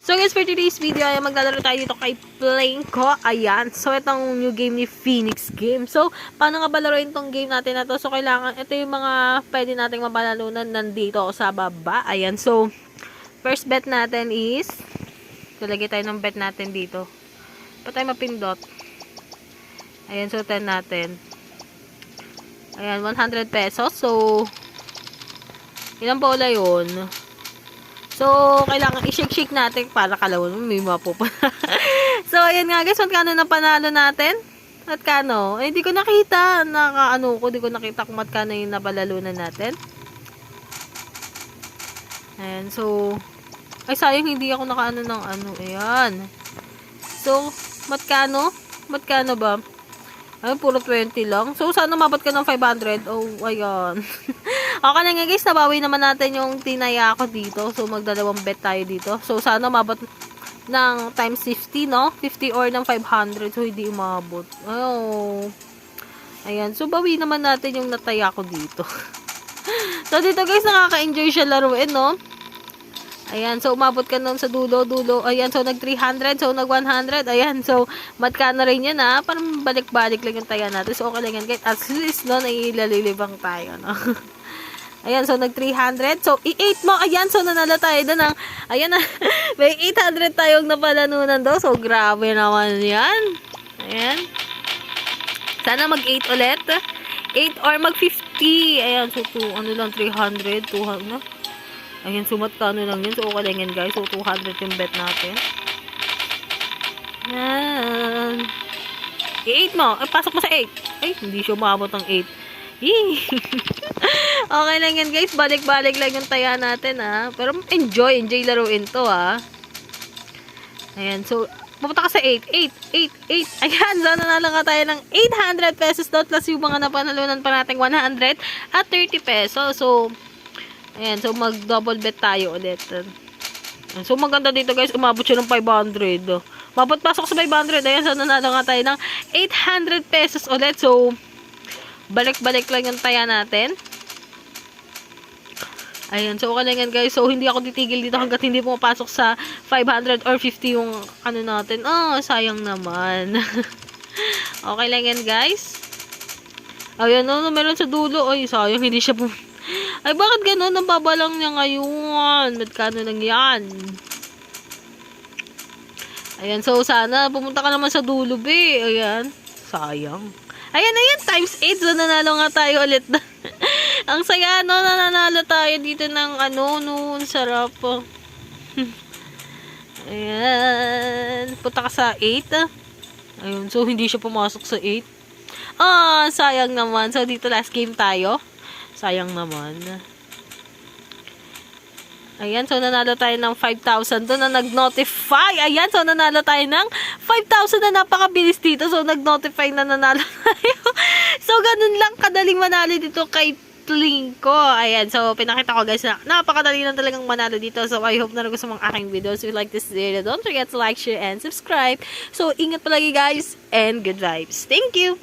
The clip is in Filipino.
So guys, for today's video ay maglalaro tayo dito kay Plinko. Ayan. So itong new game ni Phoenix Game. So paano nga ba laruin tong game natin na to? So kailangan, ito yung mga pwede nating mapalalunan nandito sa baba. Ayan. So first bet natin is, lalagay tayo ng bet natin dito. Pa tayo mapindot. Ayan. So 10 natin. Ayan. 100 pesos. So ilang bola yun? So, kailangan i-shake-shake natin para kalawin mo, may mapupunta. So, ayan nga guys, magkano na panalo natin? At kano? Eh, di ko nakita. Di ko nakita kung magkano yung napalalunan natin. Ayan, so, ay sayang hindi ako nakaano ng ano. Ayan. So, magkano? Magkano ba? Ay, puro 20 lang. So, sana mabot ka ng 500. Oh, ayan. Okay lang nga guys, nabawi naman natin yung tinaya ko dito. So, magdalawang bet tayo dito. So, sana mabot ng times 50, no? 50 or ng 500. So, hindi umabot. Oh. Ayan. So, bawi naman natin yung nataya ko dito. So, dito guys, nakaka-enjoy siya laruin, no? Ayan, so umabot ka nun sa dulo. Ayan, so nag 300, so nag 100. Ayan, so magkano rin yan ha. Parang balik-balik lang yung taya natin. So okay lang yan guys. At least no, nailalilibang tayo, no. Ayan, so nag 300. So i-8 mo. Ayan, so nanalo tayo doon ng, ayan na, may 800 tayong napalanunan do. So grabe naman yan. Ayan. Sana mag 8 ulit. 8 or mag 50. Ayan, so ano lang, 300, 200 na. Ayan, sumat ka ano lang yun. So, okay lang yan, guys. So, 200 yung bet natin. Ayan. I-8 mo. Ay, pasok mo sa 8. Ay, hindi siya umabot ng 8. Okay lang yan, guys. Balik-balik lang yung taya natin, ha. Pero, enjoy laruin to, ha. Ayan, so, pupunta ka sa 8. 8. Ayan, sana na lang tayo ng 800 pesos doon. Plus yung mga napanalunan pa natin 100 at 30 pesos. So, ayan, so mag-double bet tayo ulit. So maganda dito guys, umabot siya ng 500. Mabot pasok sa 500. Ayan, so nanalo nga tayo ng 800 pesos ulit. So, balik-balik lang yung taya natin. Ayan, so okay lang yan guys. So, hindi ako titigil dito hanggat hindi pumapasok sa 500 or 50 yung ano natin. Oh, sayang naman. Okay lang yan guys. Ayan, no, meron sa dulo. Ay, sayang, hindi siya ay, bakit gano'n? Nababalang niya ngayon. Magkano lang yan? Ayan, so sana pumunta ka naman sa dulo, be. Ayan, sayang. Ayan, times 8. So, nanalo nga tayo ulit. Ang saya, no? Nanalo tayo dito ng ano, noon. Sarap. Ayan. Punta ka sa 8. Ayun, so hindi siya pumasok sa 8. Ah, sayang naman. So, dito last game tayo. Sayang naman. Ayan, so nanalo tayo ng 5,000 doon na nag-notify. Ayan, so nanalo tayo ng 5,000 na napakabilis dito. So, nag-notify na nanalo tayo. So, ganun lang kadaling manalo dito kay Plinko. Ayan, so pinakita ko guys na napakadali lang talagang manalo dito. So, I hope na nagustuhan mong aking videos. If you like this video, don't forget to like, share, and subscribe. So, ingat palagi guys, and good vibes. Thank you!